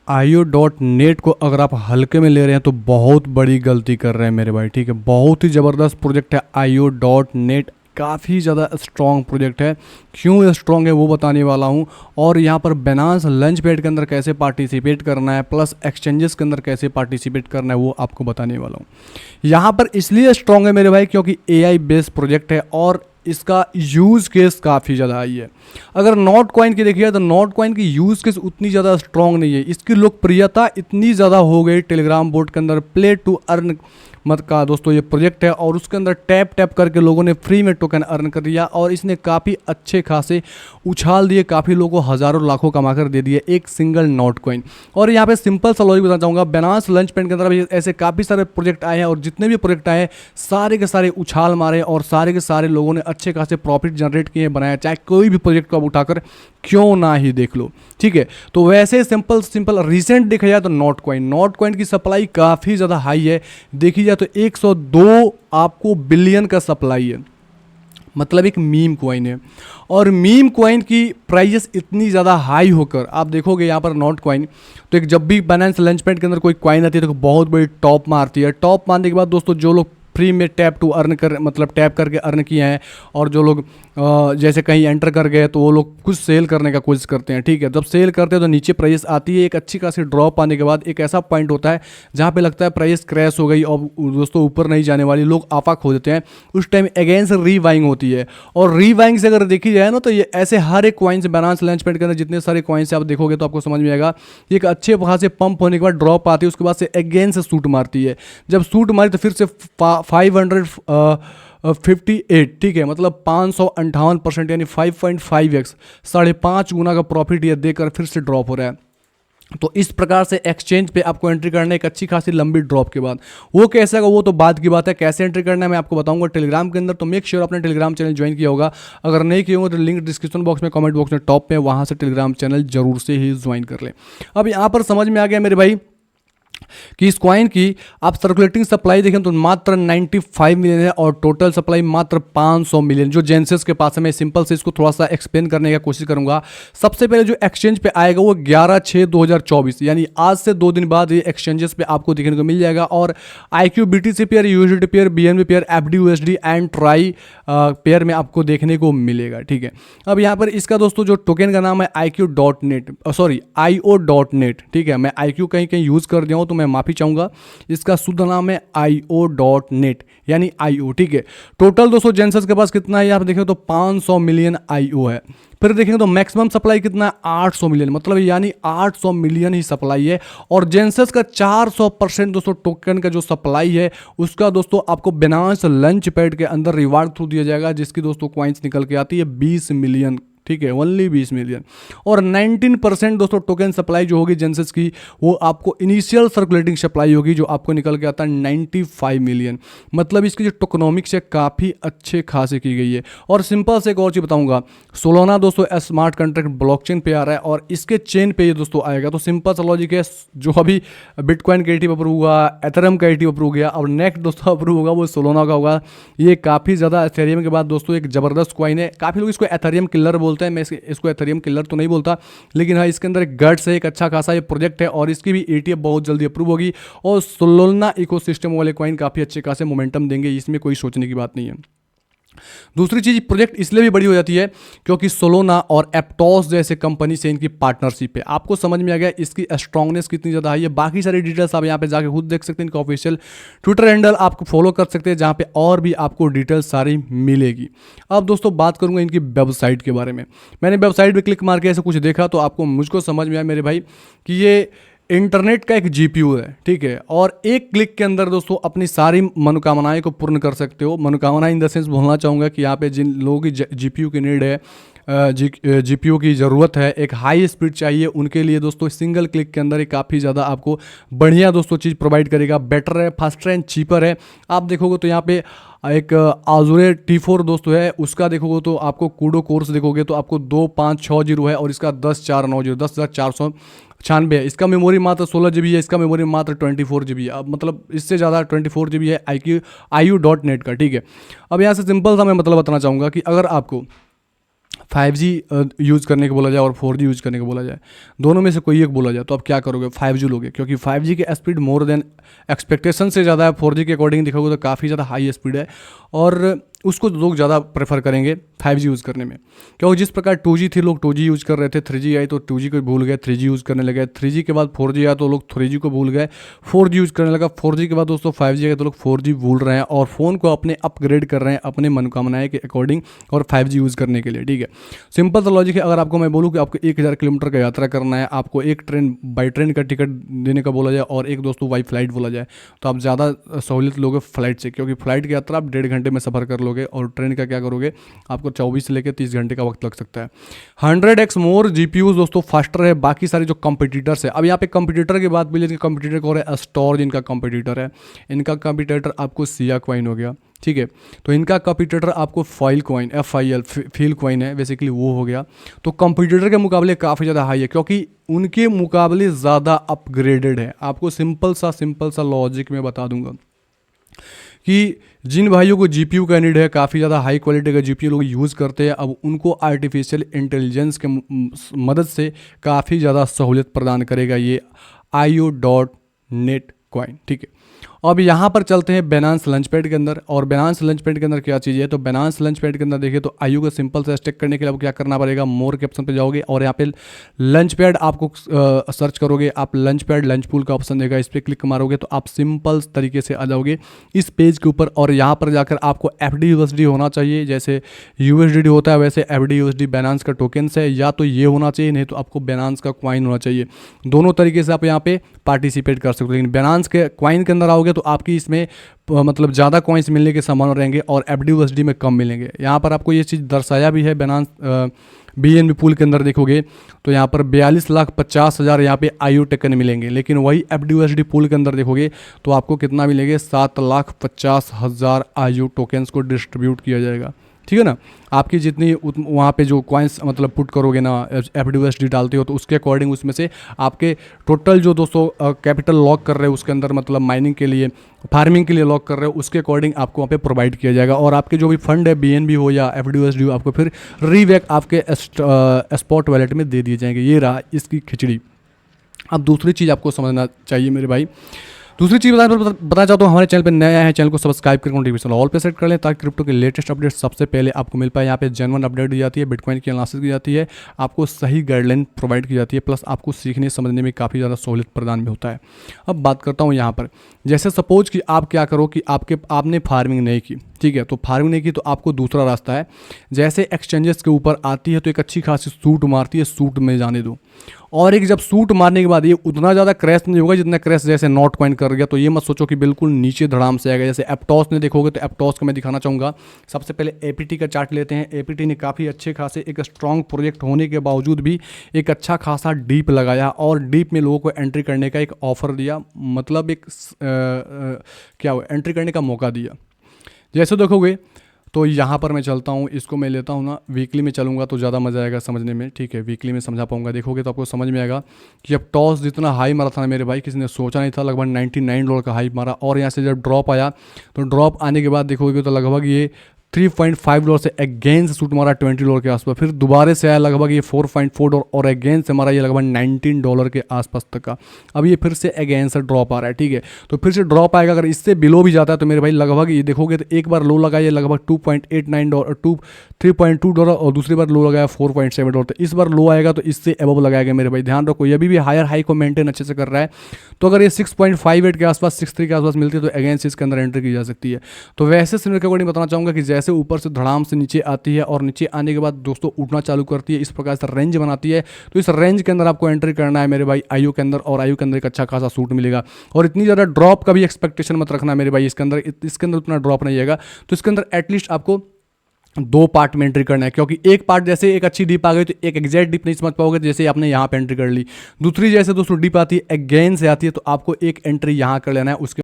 IO.NET को अगर आप हल्के में ले रहे हैं तो बहुत बड़ी गलती कर रहे हैं मेरे भाई, ठीक है। बहुत ही ज़बरदस्त प्रोजेक्ट है IO.NET, काफ़ी ज़्यादा स्ट्रॉन्ग प्रोजेक्ट है। क्यों स्ट्रॉन्ग है वो बताने वाला हूँ। और यहाँ पर बाइनेंस लंच पैड के अंदर कैसे पार्टिसिपेट करना है, प्लस एक्सचेंजेस के अंदर कैसे पार्टिसिपेट करना है, वो आपको बताने वाला हूँ। यहाँ पर इसलिए स्ट्रॉन्ग है मेरे भाई क्योंकि AI बेस्ड प्रोजेक्ट है और इसका यूज़ केस काफ़ी ज़्यादा हाई है। अगर नॉट कॉइन की देखिए तो नॉट कॉइन की यूज़ केस उतनी ज़्यादा स्ट्रॉन्ग नहीं है। इसकी लोकप्रियता इतनी ज़्यादा हो गई टेलीग्राम बोट के अंदर, प्ले टू अर्न मत का दोस्तों ये प्रोजेक्ट है, और उसके अंदर टैप टैप करके लोगों ने फ्री में टोकन अर्न कर दिया और इसने काफ़ी अच्छे खासे उछाल दिए, काफ़ी लोगों को हज़ारों लाखों कमा कर दे दिए एक सिंगल नॉट कॉइन। और यहाँ पे सिंपल सा लॉजिक बताना चाहूँगा, बाइनेंस लंच पैड के अंदर भी ऐसे काफ़ी सारे प्रोजेक्ट आए हैं और जितने भी प्रोजेक्ट आए हैं सारे के सारे उछाल मारे और सारे के सारे लोगों ने अच्छे खासे प्रॉफिट जनरेट किए बनाया। चाहे कोई भी प्रोजेक्ट को आप उठाकर क्यों ना ही देख लो, ठीक है। तो वैसे सिंपल रिसेंट देखा जाए तो नॉट कॉइन की सप्लाई काफ़ी ज़्यादा हाई है। देखी जाए तो 102 आपको बिलियन का सप्लाई है, मतलब एक मीम कॉइन है। और मीम कॉइन की प्राइस इतनी ज़्यादा हाई होकर आप देखोगे यहाँ पर नॉट कॉइन, तो एक जब भी बाइनेंस लंच पैड के अंदर कोई कॉइन आती है तो बहुत बड़ी टॉप मारती है। टॉप मारने के बाद दोस्तों जो लोग फ्री में टैप टू अर्न कर मतलब टैप करके अर्न किए हैं और जो लोग जैसे कहीं एंटर कर गए तो वो लोग कुछ सेल करने का कोशिश करते हैं, ठीक है। जब सेल करते हैं तो नीचे प्राइस आती है, एक अच्छी खासी ड्रॉप आने के बाद एक ऐसा पॉइंट होता है जहाँ पे लगता है प्राइस क्रैश हो गई और दोस्तों ऊपर नहीं जाने वाली, लोग आफाक हो देते हैं। उस टाइम अगेन से रीबाइंग होती है और रीबाइंग से अगर देखी जाए ना तो ये ऐसे हर एक कॉइन से बाइनेंस लंच पैड के अंदर जितने सारे कॉइन से आप देखोगे तो आपको समझ में आएगा। एक अच्छे खासे पंप होने के बाद ड्रॉप आती है, उसके बाद से अगेन से सूट मारती है। जब सूट मारी तो फिर से 558, ठीक है, मतलब 558% यानी 5.5x 5.5 गुना का प्रॉफिट ये देकर फिर से ड्रॉप हो रहा है। तो इस प्रकार से एक्सचेंज पे आपको एंट्री करना है एक अच्छी खासी लंबी ड्रॉप के बाद। वो कैसे होगा वो तो बाद की बात है, कैसे एंट्री करना है मैं आपको बताऊंगा टेलीग्राम के अंदर। तो मेक श्योर आपने टेलीग्राम चैनल ज्वाइन किया होगा, अगर नहीं किया होगा तो लिंक डिस्क्रिप्शन बॉक्स में कमेंट बॉक्स में टॉप पे, वहाँ से टेलीग्राम चैनल जरूर से ही ज्वाइन कर ले। अब यहाँ पर समझ में आ गया मेरे भाई कि इस कॉइन की आप सर्कुलेटिंग सप्लाई देखें तो मात्र 95 मिलियन है और टोटल सप्लाई मात्र 500 मिलियन जो जेंसेस के पास है। मैं सिंपल से इसको थोड़ा सा एक्सप्लेन करने की कोशिश करूंगा। सबसे पहले जो एक्सचेंज पे आएगा वो 11/6/2024 यानी आज से 2 दिन बाद ये एक्सचेंजेस पे आपको देखने को मिल जाएगा। और IQ BTC pair, USDT pair, BNB pair, FDUSD and try pair में आपको देखने को मिलेगा, ठीक है। अब यहाँ पर इसका दोस्तों जो टोकन का नाम है IO.NET, ठीक है। मैं IQ कहीं कहीं यूज़ कर दिया हूँ तो मैं माफ़ी चाहूँगा। इसका शुद्ध नाम है IO.NET यानी IO, ठीक है। टोटल दोस्तों जेंसेस के पास कितना है आप देखें तो 500 मिलियन IO है। फिर देखेंगे तो मैक्सिमम सप्लाई कितना है 800 मिलियन, मतलब यानी 800 मिलियन ही सप्लाई है। और जेंसेस का 400% दोस्तों टोकन का जो सप्लाई है उसका दोस्तों आपको बाइनेंस लंच पैड के अंदर रिवार्ड थ्रू दिया जाएगा, जिसकी दोस्तों कॉइन्स निकल के आती है 20 मिलियन, ठीक है, ओनली 20 मिलियन। और 19% दोस्तों टोकन सप्लाई जो होगी जेंसेस की वो आपको इनिशियल सर्कुलेटिंग सप्लाई होगी जो आपको निकल के आता है 95 मिलियन। मतलब इसकी जो टोकनॉमिक्स है काफ़ी अच्छे खासे की गई है। और सिंपल से एक और चीज़ बताऊंगा, सोलोना दोस्तों स्मार्ट कॉन्ट्रैक्ट ब्लॉकचेन पे आ रहा है और इसके चेन पे ये दोस्तों आएगा। तो सिंपल सा लॉजिक है, जो अभी बिटकॉइन का ATP अप्रूव हुआ, एथेरियम का ATP अप्रूव गया और नेक्स्ट दोस्तों अप्रूव होगा वो सोलोना का होगा। ये काफ़ी ज़्यादा एथेरियम के बाद दोस्तों एक ज़बरदस्त कॉइन है। काफ़ी लोग इसको एथेरियम किलर बोलते हैं, मैं इसको एथेरियम किलर तो नहीं बोलता, लेकिन हाँ इसके अंदर एक गट्स है, एक अच्छा खासा ये प्रोजेक्ट है और इसकी भी ATP बहुत जल्दी अप्रूव होगी। और सोलोना इकोसिस्टम वाले कॉइन काफ़ी अच्छे खासे मोमेंटम देंगे, इसमें कोई सोचने की बात नहीं है। दूसरी चीज़ प्रोजेक्ट इसलिए भी बड़ी हो जाती है क्योंकि सोलोना और एप्टॉस जैसे कंपनी से इनकी पार्टनरशिप है। आपको समझ में आ गया इसकी स्ट्रांगनेस कितनी ज़्यादा है। ये बाकी सारी डिटेल्स आप यहाँ पे जाके खुद देख सकते हैं। इनका ऑफिशियल ट्विटर हैंडल आपको फॉलो कर सकते हैं जहाँ पे और भी आपको डिटेल्स सारी मिलेगी। अब दोस्तों बात करूँगा इनकी वेबसाइट के बारे में। मैंने वेबसाइट पर क्लिक मार के ऐसे कुछ देखा तो आपको मुझको समझ में आया मेरे भाई कि ये इंटरनेट का एक GPU है, ठीक है। और एक क्लिक के अंदर दोस्तों अपनी सारी मनोकामनाएं को पूर्ण कर सकते हो। मनोकामना इन द सेंस बोलना चाहूँगा कि यहाँ पे जिन लोगों की GPU की नीड है, GPU की ज़रूरत है, एक हाई स्पीड चाहिए, उनके लिए दोस्तों सिंगल क्लिक के अंदर ही काफ़ी ज़्यादा आपको बढ़िया दोस्तों चीज़ प्रोवाइड करेगा। बेटर है, फास्टर एंड चीपर है। आप देखोगे तो यहाँ पे एक आजुरे T4 दोस्तों है, उसका देखोगे तो आपको कूडो कोर्स देखोगे तो आपको 2560 है और इसका 10490 10,496 है। इसका मेमोरी मात्र 16 GB है, इसका मेमोरी मात्र 24 GB है। अब मतलब इससे ज़्यादा 24 GB है IO.NET का, ठीक है। अब यहाँ से सिंपल सा मैं मतलब बताना चाहूँगा कि अगर आपको 5G यूज़ करने को बोला जाए और 4G यूज़ करने को बोला जाए, दोनों में से कोई एक बोला जाए, तो आप क्या करोगे? 5G लोगे, क्योंकि 5G के स्पीड मोर देन एक्सपेक्टेशन से ज़्यादा है। 4G के अकॉर्डिंग देखोगे तो काफ़ी ज़्यादा हाई स्पीड है और उसको लोग ज़्यादा प्रेफर करेंगे 5G यूज़ करने में। क्योंकि जिस प्रकार 2G थी, लोग 2G यूज़ कर रहे थे, 3G आई तो 2G को भूल गए, 3G यूज़ करने लगे, 3G के बाद 4G आया तो लोग 3G को भूल गए, 4G यूज़ करने लगा, 4G के बाद दोस्तों 5G आया तो लोग 4G भूल रहे हैं और फ़ोन को अपने अपग्रेड कर रहे हैं अपने मनोकामनाएं के अकॉर्डिंग और 5G यूज़ करने के लिए। ठीक है, सिंपल सा लॉजिक है। अगर आपको मैं बोलूँ कि आपको 1000 किलोमीटर का यात्रा करना है, आपको एक ट्रेन बाई ट्रेन का टिकट देने का बोला जाए और एक दोस्तों बाई फ्लाइट बोला जाए, तो आप ज़्यादा सहूलियत लोगे फ्लाइट से, क्योंकि फ्लाइट की यात्रा आप 1.5 घंटे में सफ़र कर लोगे और ट्रेन का क्या करोगे, आपको 24 से लेकर 30 घंटे का वक्त लग सकता है। 100x मोर GPUs दोस्तों फास्टर है बाकी सारे जो कंपटीटर्स है। अब यहाँ पे कंपटीटर की बात बोलिए, कंपटीटर को है स्टोर, जिनका कंपटीटर है, इनका कंपटीटर आपको सिया कॉइन हो गया। ठीक है, तो इनका कंपटीटर आपको file coin FIL feel coin है बेसिकली, वो हो गया। तो कंपटीटर के मुकाबले काफ़ी ज़्यादा हाई है, क्योंकि उनके मुकाबले ज़्यादा अपग्रेडेड है। आपको सिंपल सा लॉजिक में बता दूंगा कि जिन भाइयों को GPU का नीड है, काफ़ी ज़्यादा हाई क्वालिटी का GPU लोग यूज़ करते हैं, अब उनको आर्टिफिशियल इंटेलिजेंस के मदद से काफ़ी ज़्यादा सहूलियत प्रदान करेगा ये IO.NET कॉइन। ठीक है, अब यहाँ पर चलते हैं Binance लंचपैड के अंदर। और Binance लंचपैड के अंदर क्या चीज़ है, तो Binance लंचपैड के अंदर देखिए तो IO को सिंपल से स्टेक करने के लिए आपको क्या करना पड़ेगा, मोर के ऑप्शन पे जाओगे और यहाँ पे लंचपैड आपको सर्च करोगे, आप लंचपैड लंच पूल का ऑप्शन देगा, इस पर क्लिक मारोगे तो आप सिंपल तरीके से आ जाओगे इस पेज के ऊपर। और यहाँ पर जाकर आपको FDUSD होना चाहिए, जैसे USDT होता है वैसे FDUSD Binance का टोकन्स है, या तो ये होना चाहिए, नहीं तो आपको Binance का कॉइन होना चाहिए। दोनों तरीके से आप यहाँ पे पार्टिसिपेट कर सकते हो, लेकिन Binance के कॉइन के अंदर आओगे तो आपकी इसमें मतलब ज़्यादा कॉइन्स मिलने के संभावना रहेंगे और FDUSD में कम मिलेंगे। यहाँ पर आपको ये चीज़ दर्शाया भी है Binance BNB पूल के अंदर देखोगे तो यहाँ पर 42,50,000 यहाँ पे IO टोकन मिलेंगे, लेकिन वही FDUSD पूल के अंदर देखोगे तो आपको कितना मिलेंगे, 7,50,000 IO टोकन्स को डिस्ट्रीब्यूट किया जाएगा। ठीक है ना, आपकी जितनी वहाँ पे जो कॉइन्स मतलब पुट करोगे ना, FDUSD डालते हो तो उसके अकॉर्डिंग उसमें से आपके टोटल जो दोस्तों कैपिटल लॉक कर रहे हो उसके अंदर, मतलब माइनिंग के लिए, फार्मिंग के लिए लॉक कर रहे हो, उसके अकॉर्डिंग आपको वहाँ पे प्रोवाइड किया जाएगा। और आपके जो भी फंड है BNB हो या FDUSD हो, आपको फिर रीबैक आपके स्पॉट वॉलेट में दे दिए जाएंगे। ये रहा इसकी खिचड़ी। अब दूसरी चीज़ आपको समझना चाहिए मेरे भाई, दूसरी चीज़ बताना चाहता हूँ, हमारे चैनल पे नया है, चैनल को सब्सक्राइब करके नोटिफिकेशन ऑल पे सेट कर लें ताकि क्रिप्टो के लेटेस्ट अपडेट सबसे पहले आपको मिल पाए। यहाँ पे जेन्युइन अपडेट दी जाती है, बिटकॉइन की एनालिसिस की जाती है, आपको सही गाइडलाइन प्रोवाइड की जाती है, प्लस आपको सीखने समझने में काफ़ी ज़्यादा सहूलियत प्रदान भी होता है। अब बात करता हूँ यहाँ पर, जैसे सपोज कि आप क्या करो कि आपने फार्मिंग नहीं की, ठीक है, तो फार्मिंग नहीं की तो आपको दूसरा रास्ता है, जैसे एक्सचेंजेस के ऊपर आती है तो एक अच्छी खासी सूट मारती है, सूट में जाने दो। और एक जब सूट मारने के बाद ये उतना ज़्यादा क्रैश नहीं होगा जितना क्रैश जैसे नॉट कॉइन कर गया, तो ये मत सोचो कि बिल्कुल नीचे धड़ाम से आएगा। जैसे एप्टॉस ने देखोगे तो एप्टॉस को मैं दिखाना चाहूँगा। सबसे पहले APT का चार्ट लेते हैं। APT ने काफ़ी अच्छे खासे एक स्ट्रॉन्ग प्रोजेक्ट होने के बावजूद भी एक अच्छा खासा डीप लगाया और डीप में लोगों को एंट्री करने का एक ऑफर दिया, मतलब एक क्या हुआ, एंट्री करने का मौका दिया। जैसे देखोगे तो यहाँ पर मैं चलता हूँ, इसको मैं लेता हूँ ना, वीकली में चलूँगा तो ज़्यादा मज़ा आएगा समझने में। ठीक है, वीकली में समझा पाऊँगा। देखोगे तो आपको समझ में आएगा कि अब टॉस जितना हाई मारा था ना मेरे भाई, किसी ने सोचा नहीं था, लगभग $99 का हाई मारा। और यहाँ से जब ड्रॉप आया तो ड्रॉप आने के बाद देखोगे तो लगभग ये $3.5 से अगेन से शूट मारा $20 के आसपास, फिर दोबारा से आया लगभग ये $4.4 और अगेन से मारा ये लगभग $19 के आसपास तक का। अब ये फिर से अगेन से ड्रॉप आ रहा है। ठीक है, तो फिर से ड्रॉप आएगा, अगर इससे बिलो भी जाता है तो मेरे भाई लगभग ये देखोगे तो एक बार लो लगा ये लगभग $3.2 और दूसरी बार लो लगाया $4.7। तो इस बार लो आएगा तो इससे अबव लगाएगा मेरे भाई। ध्यान रखो, ये भी हायर हाई को मेंटेन अच्छे से कर रहा है, तो अगर ये 6.58 के आसपास 63 के आसपास मिलती है तो अगेन से इसके अंदर एंट्री की जा सकती है। तो वैसे सिनेरियो के अकॉर्डिंग बताना चाहूँगा कि जैसे ऊपर से धड़ाम से नीचे आती है और नीचे आने के बाद दोस्तों उठना चालू करती है, इस प्रकार से रेंज बनाती है, तो इस रेंज के अंदर आपको एंट्री करना है मेरे भाई IO के अंदर, और IO के अंदर एक अच्छा खासा सूट मिलेगा। और इतनी ज़्यादा ड्रॉप का भी एक्सपेक्टेशन मत रखना मेरे भाई, इसके अंदर उतना ड्रॉप नहीं आएगा। तो इसके अंदर एटलीस्ट आपको 2 पार्ट में एंट्री करना है, क्योंकि एक पार्ट जैसे एक अच्छी डीप आ गई तो एक एग्जैक्ट डीप नहीं समझ पाओगे, जैसे आपने यहाँ पे एंट्री कर ली। दूसरी जैसे दोस्तों डीप आती है अगेन से आती है तो आपको एक एंट्री यहाँ कर लेना है, उसके